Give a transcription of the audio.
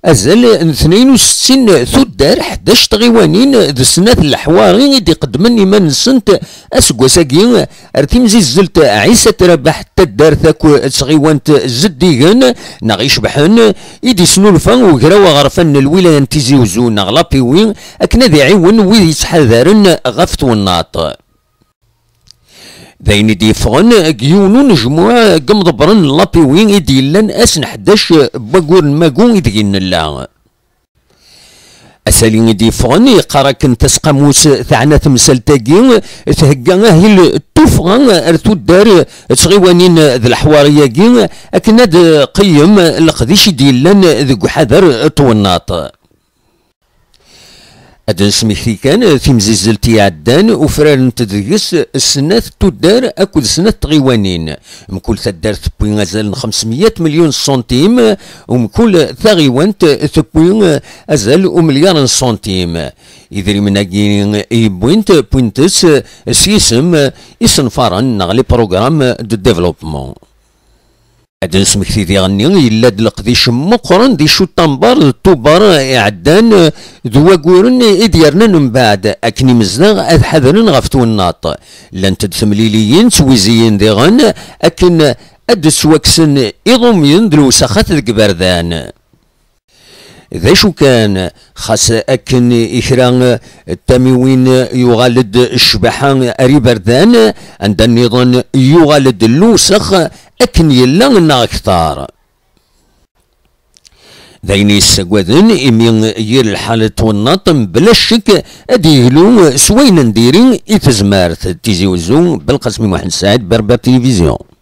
أزال 62 ثدار 11 تغيوانين ذ السنة الحواري دي قدمن إيمان سنت أسقوساكي أرتيمزي زلت عيسى ربح تدار ثاكو تغيوانت زديغن نغيش بحن إيدي سنولفا وكراوا غرفن الولاية نتيزي وزون غلابيوين أكنا ذي عيون ويدي يتحذرن غفت والناط ذاين دي فغن كيونو نجموع قمضبرن لابيوين إيدي لن أسن 11 باقور ماقون إيديين الله أسالين دي فغن يقارك تسقاموس ثعنا تمثال تاقين تهقا هيل التوفغن أرتو الدار تغيوانين ذي الحوارية كين أكناد قيم لقديش ديلان ذو حذر طوناط أدن سميكتي كان في مزيزلتي عدان وفرار تدريس السنة تدار أكل سنة تغيوانين مكل تدار تبوين أزال 500 مليون سنتيم ومكل ثغيوان تبوين أزال مليار سنتيم إذا من أجين بوينتس سيسم يسنفارن نغلي بروغرام دو ديفلوبمون أدن سمكتي دي غني إلا دلقديش مقرن دي شو طنبار طوبار عدان ذواقورن إديارنا من بعد أكني مزناغ أذ حذرن غفتو الناط لان تدثمليليين سويزيين دي غن أكن أد سواكسن إضمين دلو سخات القبردان ذا شو كان خاص أكن إخران التموين يغالد الشبحان أريبردان عند النظام يغالد اللوسخ أكن يلان أكثر ذاين يسقوذن إمين ير الحالة والناطم بلا شك أديهلو سوين نديرين إتزمارت تيزي وزو بالقسم محمد سعد بربر تلفزيون.